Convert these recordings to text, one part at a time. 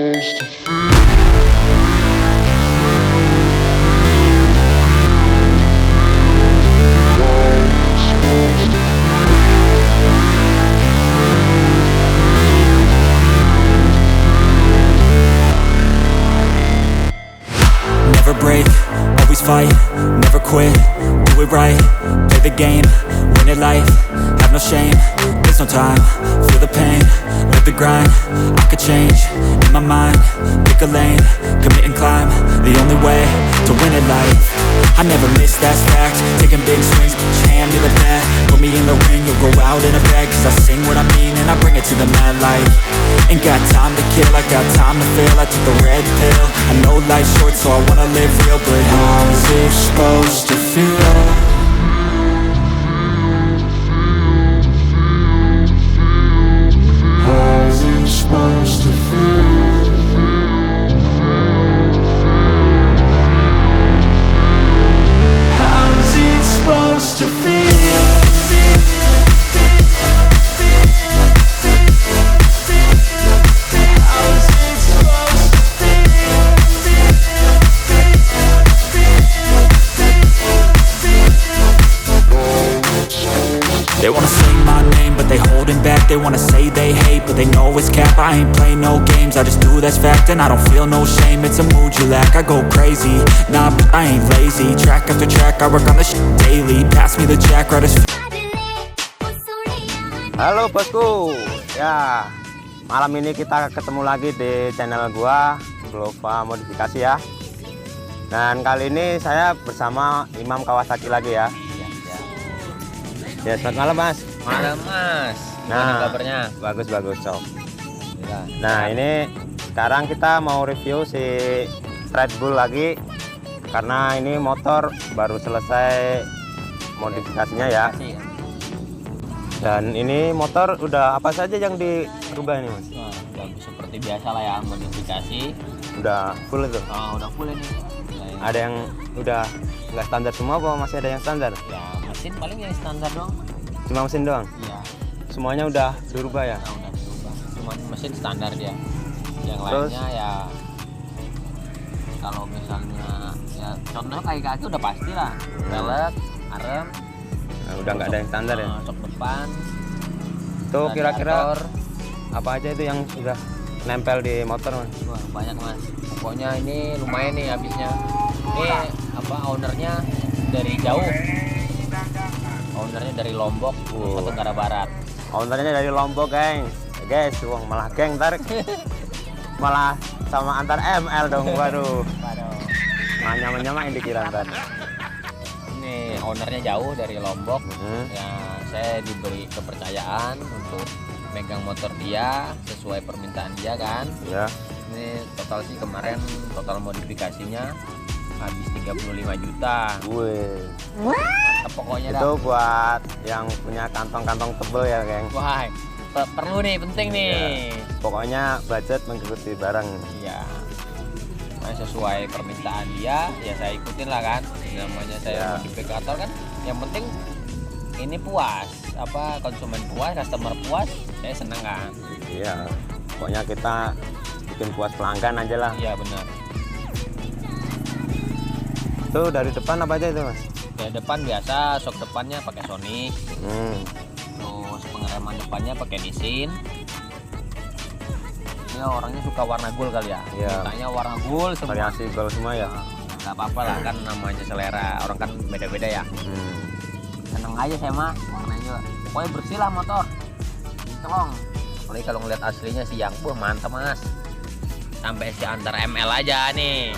supposed to feel? Never break, always fight, never quit, do it right, play the game, win it life, have no shame, there's no time, feel the pain, live the grind, I could change, in my mind, pick a lane, commit and climb, the only way to win it life, I never miss, that's fact, taking big swings, put your hand to the bat, put me in the ring, you'll go out in a bag, cause I sing what I mean and I bring it to the mad light, ain't got time to kill, I got time to feel, I took the red pill, I know life's short so I wanna live real, but how's it supposed to feel? How's it supposed to feel? How's it supposed to feel? How's it supposed to They wanna say my name, but they holding back. They wanna say they hate, but they know it's cap. I ain't play no games, I just do that's fact. And I don't feel no shame, it's a mood you lack. I go crazy, nah, but I ain't lazy. Track after track, I work on the shit daily. Pass me the jack, right as Halo bosku, ya malam ini kita ketemu lagi di channel gua Glova Modifikasi ya. Dan kali ini saya bersama Imam Kawasaki lagi ya. Ya selamat malam mas. Malam mas. Nah, Gimana kabarnya? bagus cok. Ya. Nah ini sekarang kita mau review si Red Bull lagi karena ini motor baru selesai modifikasinya ya. Dan ini motor udah apa saja yang dirubah ini mas? Wah, bagus seperti biasa lah ya, modifikasi. Udah full itu? Udah full ini. Ada yang udah nggak standar semua apa masih ada yang standar? Ya mesin paling yang standar doang. Cuma mesin doang? Iya. Semuanya udah dirubah ya? Nah, udah dirubah. Cuma mesin standar dia. Yang Terus? lainnya ya kalau misalnya ya contohnya kaki udah pasti lah. Velg, arem. Nah, udah nggak ada yang standar ya? Sok depan. Tuh kira-kira radiator. apa aja itu yang udah nempel di motor mas? Wah, banyak mas. Pokoknya ini lumayan nih habisnya. Ini apa ownernya dari jauh. Ownernya dari Lombok, Nusa Tenggara Barat. Ownernya dari Lombok geng. Guys, wah malah geng tarik. Malah sama antar ML dong, waduh. Nah, nyaman-nyaman dikira ntar. Ini ownernya jauh dari Lombok. Ya, saya diberi kepercayaan untuk megang motor dia sesuai permintaan dia kan. Ya. Ini total sih kemarin total modifikasinya habis 35 juta. Wih. Mantap pokoknya dah. Itu buat yang punya kantong-kantong tebel ya geng. Wah, perlu nih, penting nih. Pokoknya budget mengikuti barang. Iya. Nah, sesuai permintaan dia, ya saya ikutin lah kan. Namanya saya modifikator kan. Yang penting ini puas, apa konsumen puas, customer puas, saya senang kan. Iya. Pokoknya kita bikin puas pelanggan aja lah. Iya benar. Itu dari depan apa aja itu mas? Dari depan biasa, shock depannya pakai Sonic. Terus pengereman depannya pakai Nissin. Ini orangnya suka warna gold kali ya. Iya. Mintanya warna gold semua. Variasi gold semua ya. Nggak apa-apa lah kan, namanya selera orang kan beda-beda ya. Seneng aja saya mah warnanya. Pokoknya bersih lah motor. Tolong. Apalagi kalau ngeliat aslinya sih yang mantap mas. Sampai si antar ML aja nih.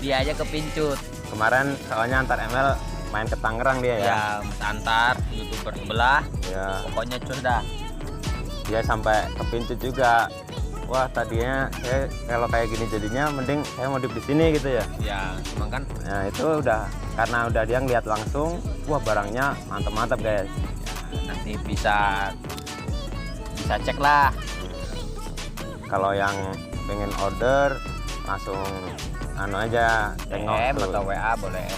Dia aja kepincut. Kemarin soalnya antar ML main ke Tangerang dia ya. Ya, antar YouTuber sebelah. Ya. Pokoknya cus dah. Dia sampai kepincut juga. Wah tadinya saya kalau kayak gini jadinya mending saya modif di sini gitu ya. Ya, emang kan. Nah itu udah karena udah dia ngeliat langsung, wah barangnya mantap-mantap guys. Ya, nanti bisa cek lah. Kalau yang pengen order langsung anu aja tengok DM tuh. atau WA boleh.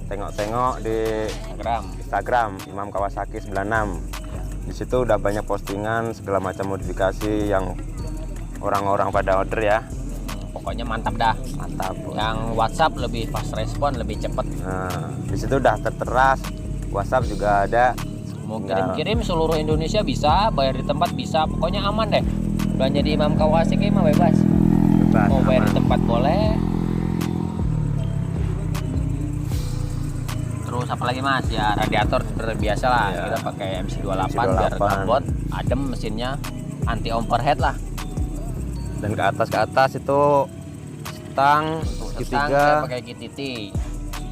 Tengok-tengok di Instagram Imam Kawasaki 96. Di situ udah banyak postingan segala macam modifikasi yang orang-orang pada order ya. pokoknya mantap dah. Mantap. Yang WhatsApp lebih fast respon, lebih cepet. Nah, di situ udah tertera, WhatsApp juga ada. Mau Tinggal- kirim-kirim seluruh Indonesia bisa, bayar di tempat bisa, pokoknya aman deh. Belanja di Imam Kawasik ini mah bebas. Bebas, Mau bayar di aman. tempat boleh. Terus apa lagi Mas? Ya radiator seperti biasa lah. Ya. Kita pakai MC28 biar MC28. lembut, adem mesinnya, anti overhead lah. Dan ke atas itu stang Stang segitiga. saya pakai KTT.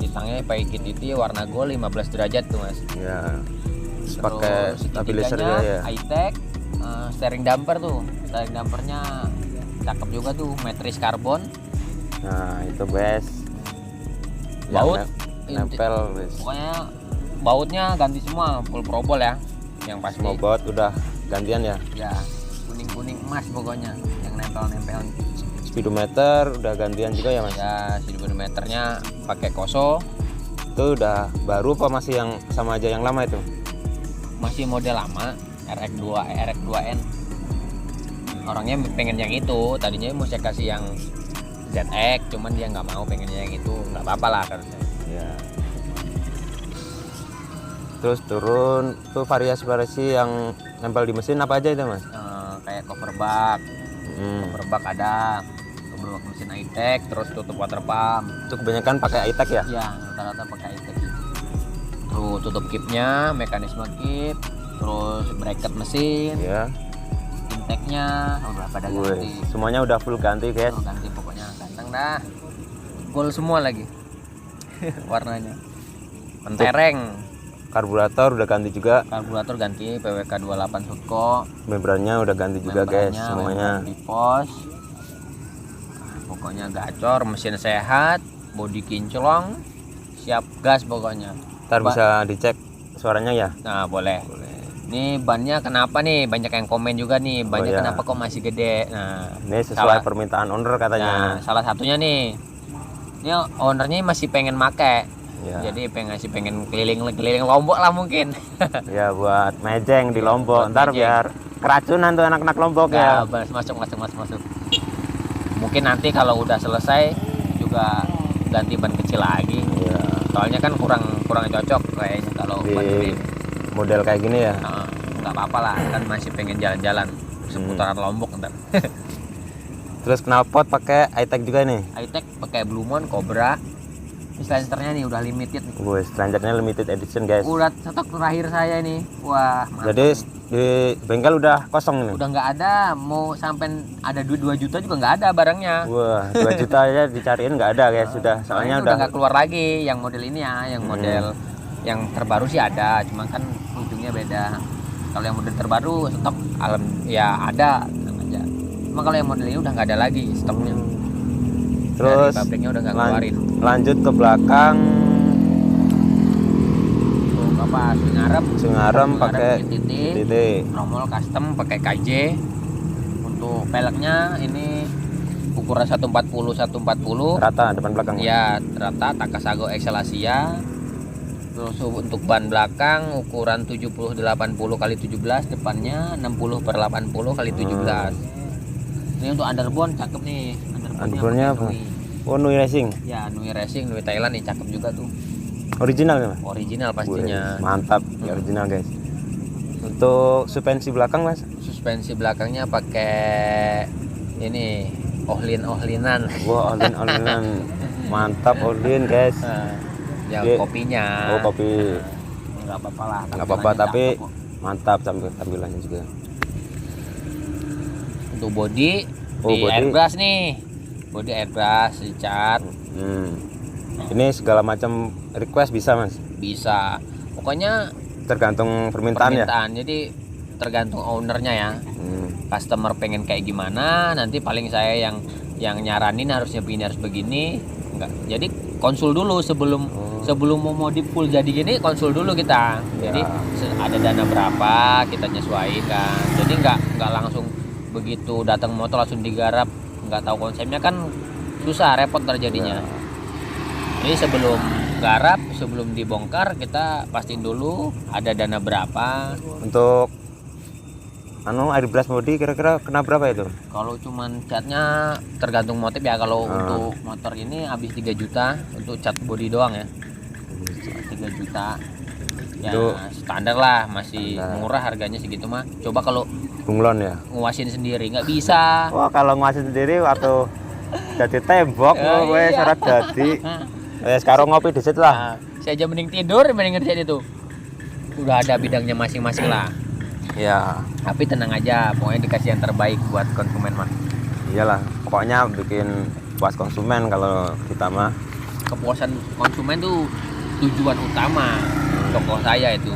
Stangnya pakai KTT warna gold 15 derajat tuh Mas. Ya. Terus pakai Terus stabilizer segitiganya juga ya. high-tech, steering damper tuh. Steering dampernya cakep juga tuh, matris karbon. Nah, itu best. Baut, Nempel best. Pokoknya bautnya ganti semua, full probol ya. Yang pasti. Semua baut udah gantian ya. Ya, kuning-kuning emas pokoknya yang nempel-nempel. Speedometer udah gantian juga ya Mas. Ya, speedometernya pakai Koso. Itu udah baru apa masih yang sama aja yang lama itu? Masih model lama, RX2N. Orangnya pengen yang itu, tadinya mau saya kasih yang ZX, cuman dia nggak mau, pengennya yang itu. Nggak apa-apa lah kan. Ya. Terus turun tuh variasi-variasi yang nempel di mesin apa aja itu Mas? Kayak cover bag, Hmm. cover bag ada, cover bag mesin high-tech, terus tutup water pump. Itu kebanyakan pakai high-tech ya? Ya, rata-rata pakai high-tech. Terus tutup kipnya, mekanisme kip, terus bracket mesin, Ya. intake-nya udah pada ganti. Wih, semuanya udah full ganti guys. Oh, ganti pokoknya ganteng dah. Gold semua lagi. Warnanya. Mentereng. Karburator udah ganti juga. Karburator ganti PWK 28 Sutko. Membrannya udah ganti juga guys Membrannya, semuanya. membran di pos. Pokoknya gacor, mesin sehat, bodi kinclong, siap gas pokoknya. Ntar bisa dicek suaranya ya. Nah, boleh. Ini bannya kenapa nih? Banyak yang komen juga nih, bannya iya. kenapa kok masih gede. Nah, Ini sesuai salah- permintaan owner Nah, katanya. salah satunya nih. Ini ownernya masih pengen make. Ya. Jadi pengen keliling Lombok lah mungkin. Ya buat mejeng di Lombok. Buat Ntar mejeng. biar keracunan tuh anak-anak Lombok ya. Ya, masuk. Mungkin nanti kalau udah selesai juga ganti ban kecil lagi. Ya. Soalnya kan kurang cocok kayaknya kalau ban Di gede. model kayak gini ya. Nah, nggak apa-apa lah, kan masih pengen jalan-jalan seputaran Lombok ntar. Terus knalpot pakai high-tech juga nih. High-tech pakai Blue Moon, Cobra. Ini silencernya nih udah limited nih. Wih, selanjutnya limited edition guys. Udah stok terakhir saya nih. Wah, mantap. Jadi di bengkel udah kosong nih. Udah nggak ada, mau sampai ada duit 2 juta juga nggak ada barangnya. Wah, 2 juta aja dicariin nggak ada guys. Sudah, soalnya Soalnya udah nggak keluar lagi yang model ini ya, yang model yang terbaru sih ada, cuma kan ujungnya beda. Kalau yang model terbaru stok alam ya ada tenang aja. Cuma kalau yang model ini udah nggak ada lagi stoknya. terus Dari pabriknya udah nggak ngeluarin. lanjut ke belakang Untuk apa? Sungarem pakai titik. titik. Tromol custom pakai KJ. Untuk peleknya ini ukuran 140 140. Rata depan belakang. Ya, rata Takasago Excel Asia. Terus untuk ban belakang ukuran 70 80 kali 17, depannya 60 per 80 kali 17. Ini untuk underbone cakep nih. Underbone-nya apa? pakai Nui. Oh, Nui Racing. Ya, Nui Racing, Nui Thailand nih cakep juga tuh. Original ya, Mas? Original pastinya. Wih, mantap, ya original guys. Untuk suspensi belakang, Mas? Suspensi belakangnya pakai ini ohlin-ohlinan. Wah, olin-olinan. Mantap olin, guys. Yang Dia- kopinya. Oh, kopi. Nggak apa-apa lah. Nggak apa-apa, tampilannya tapi cakep kok. mantap tampilannya juga. Untuk body Oh, di body. airbrush nih. Body airbrush dicat Ini segala macam request bisa, Mas. bisa. Pokoknya Tergantung permintaan ya. permintaan. Jadi tergantung ownernya ya. Customer pengen kayak gimana, nanti paling saya yang nyaranin harusnya begini harus begini. Enggak. Jadi konsul dulu sebelum mau modif full jadi gini, konsul dulu kita. Jadi ada dana berapa kita nyesuaikan. Jadi nggak langsung begitu datang motor langsung digarap, nggak tahu konsepnya kan susah, repot terjadinya. Jadi sebelum garap, sebelum dibongkar kita pastiin dulu ada dana berapa. Untuk airbrush body kira-kira kena berapa itu? Kalau cuman catnya tergantung motif ya. Kalau untuk motor ini habis 3 juta untuk cat body doang ya. 3 juta. Ya Itu standar lah, masih standar. murah harganya segitu mah. Coba kalau bunglon ya. nguasin sendiri nggak bisa. Wah, kalau nguasin sendiri waktu jadi tembok gue Iya. syarat jadi. Sekarang ngopi di situ lah. Nah, saya aja mending tidur mending ngerjain itu. Udah ada bidangnya masing-masing lah. Iya. Tapi tenang aja, pokoknya dikasih yang terbaik buat konsumen mah. Iyalah, pokoknya bikin puas konsumen kalau kita mah. Kepuasan konsumen tuh tujuan utama toko saya itu.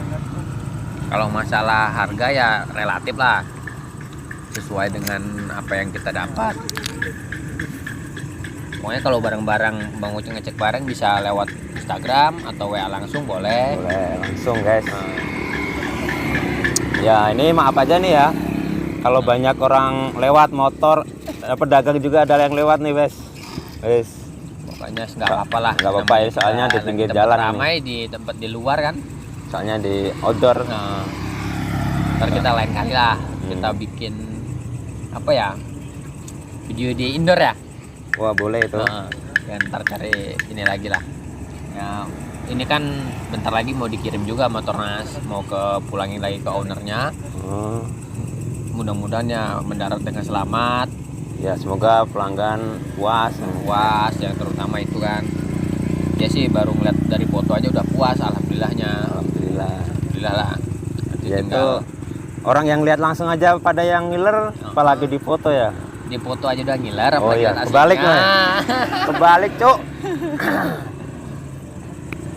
Kalau masalah harga ya relatif lah, sesuai dengan apa yang kita dapat. Pokoknya kalau barang-barang Bang Uceng ngecek barang bisa lewat Instagram atau WA langsung boleh. Boleh langsung guys. Ya ini maaf aja nih ya, kalau banyak orang lewat motor, pedagang juga ada yang lewat nih guys. Guys, Pokoknya nggak apa-apa lah. Nggak apa-apa ya, soalnya di Lagi pinggir tempat jalan ini. ramai di tempat di luar kan. soalnya di outdoor. Nah, ntar kita lain kali lah kita bikin apa ya, video di indoor ya. Wah boleh itu. Nah, ya ntar cari ini lagi lah ya. Ini kan bentar lagi mau dikirim juga motor Nas, mau ke pulangin lagi ke ownernya. Oh, Mudah-mudahan ya mendarat dengan selamat, ya semoga pelanggan puas. puas yang terutama itu kan. Ya sih baru ngeliat dari foto aja udah puas, alhamdulillahnya. Alhamdulillah. Alhamdulillah lah. Nanti Ya itu tinggal orang yang lihat langsung aja pada yang ngiler, apalagi di foto ya. di foto aja udah ngiler, Oh apalagi iya, lihat kebalik aslinya. Kebalik cuk.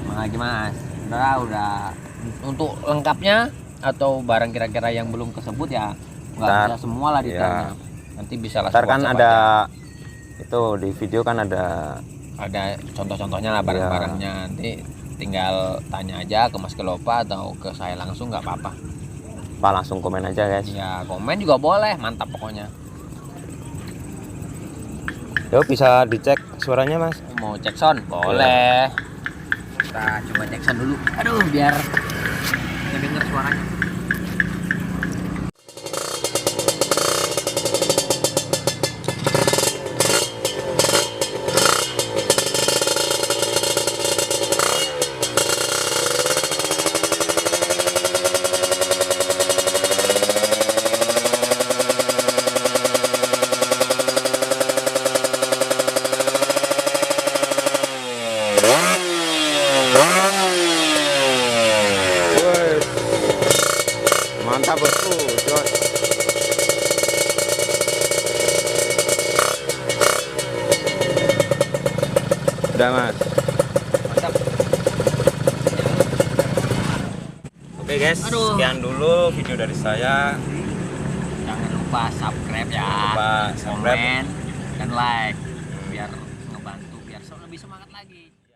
Lagi mas, udah untuk lengkapnya atau barang kira-kira yang belum kesebut ya nggak Ntar, bisa semua lah ditanya. ya. Nanti bisa langsung Ntar kan WhatsApp ada aja. itu di video kan ada Ada contoh-contohnya lah barang-barangnya. Nanti tinggal tanya aja ke Mas Kelopa atau ke saya langsung nggak apa-apa. langsung komen aja guys. Ya komen juga boleh, mantap pokoknya. Yo bisa dicek suaranya mas. Mau cek sound boleh. Kita coba cek sound dulu. Aduh biar kedenger suaranya. Wes. Mantap bosku, Jos. Udah mas. Mantap. Oke guys, Aduh. sekian dulu video dari saya. Jangan lupa subscribe ya. Lupa subscribe. Komen dan like.